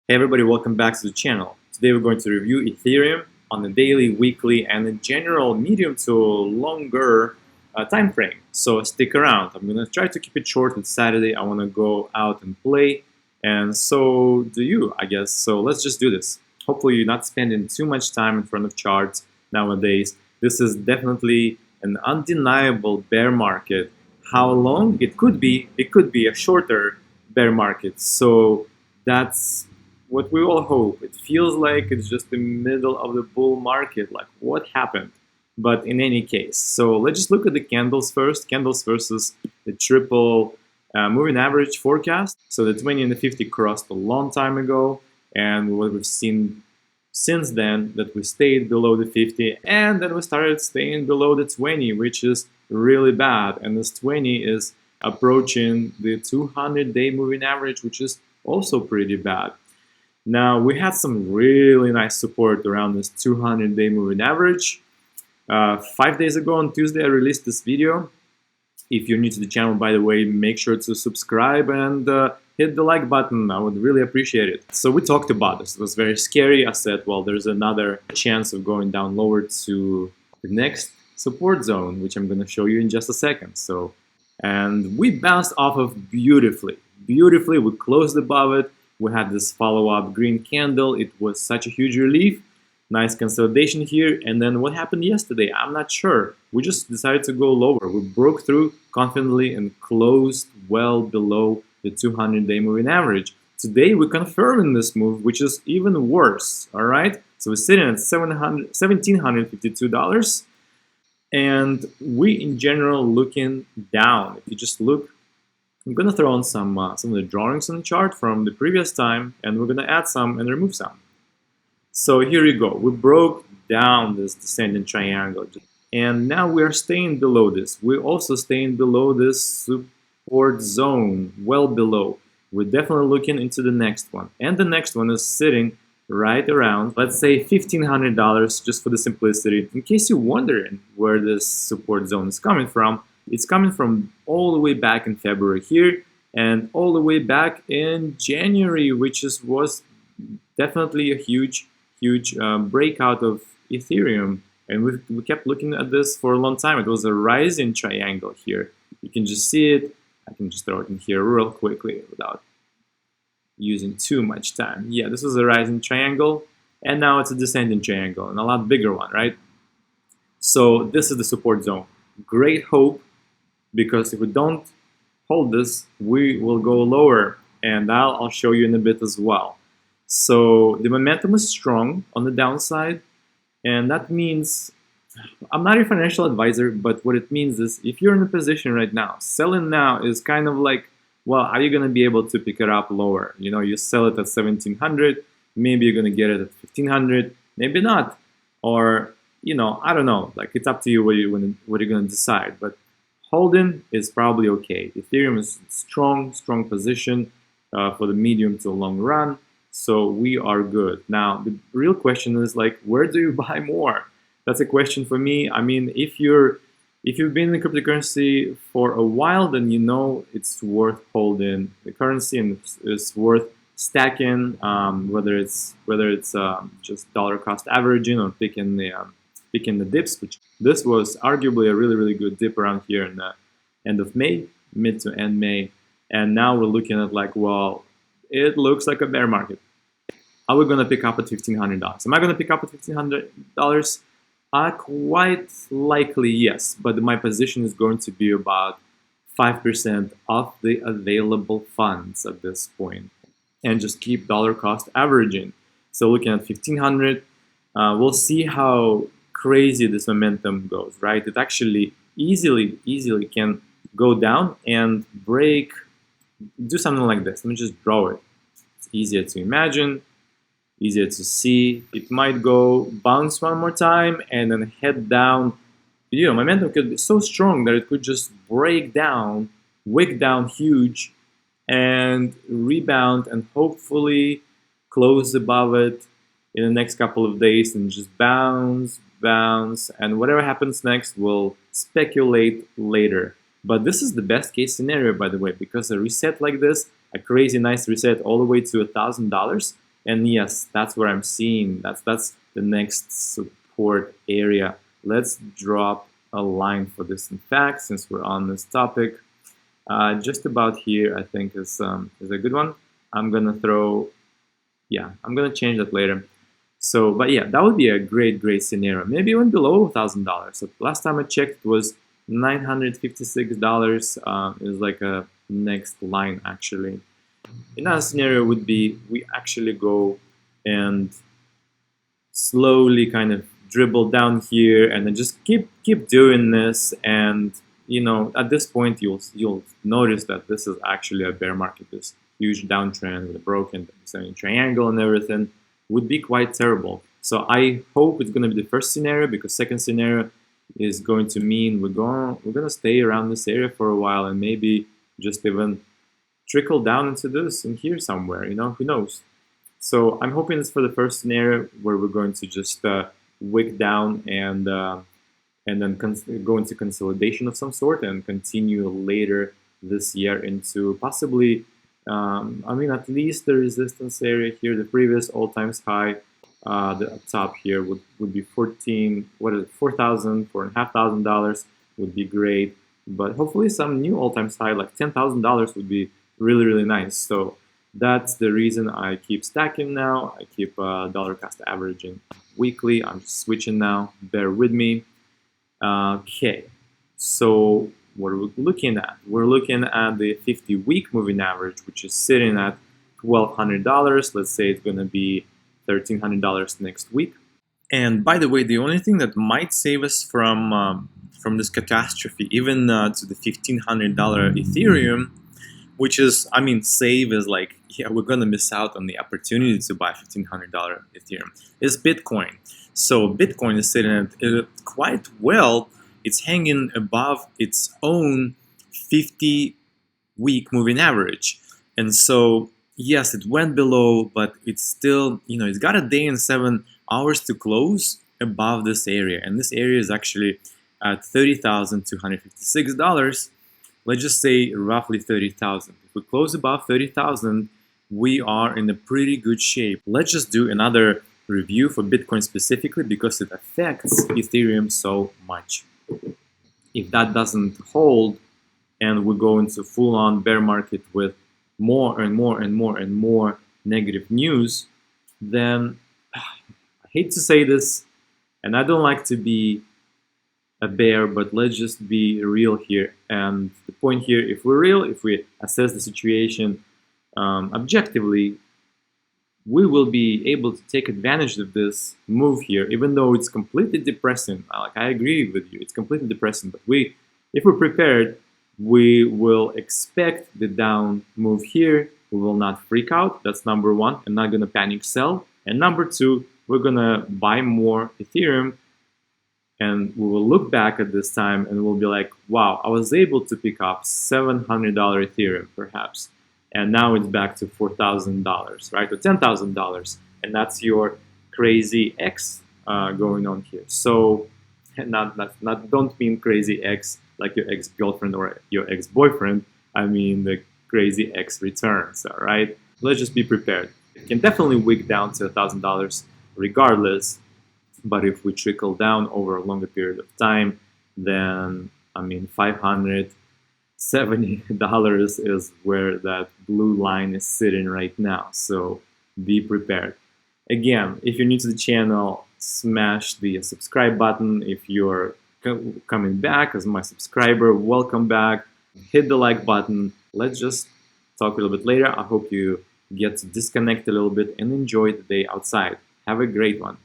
Hey everybody, welcome back to the channel. Today we're going to review Ethereum on the daily, weekly, and the general medium to longer time frame. So stick around. I'm going to try to keep it short. It's Saturday. I want to go out and play, and so do you, I guess. So let's just do this. Hopefully you're not spending too much time in front of charts nowadays. This is definitely an undeniable bear market. How long? It could be a shorter bear market. So that's what we all hope. It feels like it's just the middle of the bull market, like what happened? But in any case, so let's just look at the candles first. Candles versus the triple moving average forecast. So the 20 and the 50 crossed a long time ago, and what we've seen since then that we stayed below the 50, and then we started staying below the 20, which is really bad. And this 20 is approaching the 200-day moving average, which is also pretty bad. Now, we had some really nice support around this 200-day moving average. 5 days ago on Tuesday, I released this video. If you're new to the channel, by the way, make sure to subscribe and hit the like button. I would really appreciate it. So we talked about this. It was very scary. I said, well, there's another chance of going down lower to the next support zone, which I'm going to show you in just a second. So, and we bounced off of beautifully. Beautifully, we closed above it. We had this follow-up green candle. It was such a huge relief. Nice consolidation here. And then what happened yesterday? I'm not sure. We just decided to go lower. We broke through confidently and closed well below the 200-day moving average. Today, we're confirming this move, which is even worse, all right? So we're sitting at $1,752. And we, in general, looking down. If you just look, I'm going to throw on some of the drawings on the chart from the previous time, and we're going to add some and remove some. So here you go. We broke down this descending triangle, and now we are staying below this. We're also staying below this support zone, well below. We're definitely looking into the next one, and the next one is sitting right around, let's say $1,500, just for the simplicity. In case you're wondering where this support zone is coming from, it's coming from all the way back in February here and all the way back in January, which was definitely a huge breakout of Ethereum. And we kept looking at this for a long time. It was a rising triangle here. You can just see it. I can just throw it in here real quickly without using too much time. Yeah, this was a rising triangle, and now it's a descending triangle, and a lot bigger one, right? So this is the support zone. Great hope. Because if we don't hold this, we will go lower, and I'll show you in a bit as well. So the momentum is strong on the downside, and that means, I'm not a financial advisor, but what it means is if you're in a position right now, selling now is kind of like, well, are you going to be able to pick it up lower? You know, you sell it at 1,700, maybe you're going to get it at 1,500, maybe not. Or, you know, I don't know, like it's up to you what you're going to decide. But holding is probably okay. Ethereum is strong position for the medium to long run, so we are good. Now, the real question is like, where do you buy more? That's a question for me. I mean, if you've been in cryptocurrency for a while, then you know it's worth holding the currency and it's worth stacking. Whether it's just dollar cost averaging or picking the dips, which this was arguably a really good dip around here in the end of May, mid to end May, and now we're looking at like, well, it looks like a bear market. Are we going to pick up at $1,500? Am I going to pick up at $1,500? Quite likely yes, but my position is going to be about 5% of the available funds at this point, and just keep dollar cost averaging. So looking at 1,500, we'll see how crazy this momentum goes, right? It actually easily can go down and break, do something like this. Let me just draw it. It's easier to imagine, easier to see. It might go bounce one more time and then head down. You know, momentum could be so strong that it could just break down, wick down huge, and rebound and hopefully close above it in the next couple of days and just bounce, and whatever happens next, we'll speculate later. But this is the best case scenario, by the way, because a reset like this, a crazy nice reset all the way to $1,000, And yes, that's what I'm seeing. That's the next support area. Let's drop a line for this. In fact, since we're on this topic, just about here, I think is a good one. I'm gonna change that later. So, but yeah, that would be a great scenario. Maybe even below $1,000. So last time I checked, it was $956. Is like a next line actually. Another scenario would be we actually go and slowly kind of dribble down here and then just keep doing this, and at this point you'll notice that this is actually a bear market. This huge downtrend with a broken triangle and everything would be quite terrible. So I hope it's going to be the first scenario, because second scenario is going to mean we're gonna stay around this area for a while and maybe just even trickle down into this in here somewhere. Who knows? So I'm hoping it's for the first scenario where we're going to just wick down and then go into consolidation of some sort and continue later this year into possibly, at least the resistance area here, the previous all-time high, the top here would be $4,500 would be great, but hopefully some new all-time high like $10,000 would be really nice. So that's the reason I keep stacking now. I keep dollar cost averaging weekly. I'm just switching now. Bear with me. Okay, so what are we looking at? We're looking at the 50-week moving average, which is sitting at $1,200. Let's say it's going to be $1,300 next week. And by the way, the only thing that might save us from this catastrophe, even to the $1,500 Ethereum, which is, save is like, yeah, we're gonna miss out on the opportunity to buy $1,500 Ethereum, is Bitcoin. So Bitcoin is sitting at quite well. It's hanging above its own 50-week moving average. And so, yes, it went below, but it's still, it's got a day and 7 hours to close above this area. And this area is actually at $30,256. Let's just say roughly 30,000. If we close above 30,000, we are in a pretty good shape. Let's just do another review for Bitcoin specifically, because it affects Ethereum so much. If that doesn't hold and we go into full-on bear market with more and more negative news, then I hate to say this, and I don't like to be a bear, but let's just be real here. And the point here, if we're real, if we assess the situation objectively, we will be able to take advantage of this move here, even though it's completely depressing. Like, I agree with you, it's completely depressing, but if we're prepared, we will expect the down move here. We will not freak out. That's number one. I'm not gonna panic sell. And number two, we're gonna buy more Ethereum, and we will look back at this time and we'll be like, wow, I was able to pick up $700 Ethereum perhaps, and now it's back to $4,000, right, or $10,000, and that's your crazy X going on here. So, don't mean crazy X like your ex-girlfriend or your ex-boyfriend. I mean the crazy X returns. All right, let's just be prepared. It can definitely wick down to $1,000 regardless. But if we trickle down over a longer period of time, then $570 is where that blue line is sitting right now. So be prepared. Again, if you're new to the channel, smash the subscribe button. If you're coming back as my subscriber, welcome back. Hit the like button. Let's just talk a little bit later. I hope you get to disconnect a little bit and enjoy the day outside. Have a great one.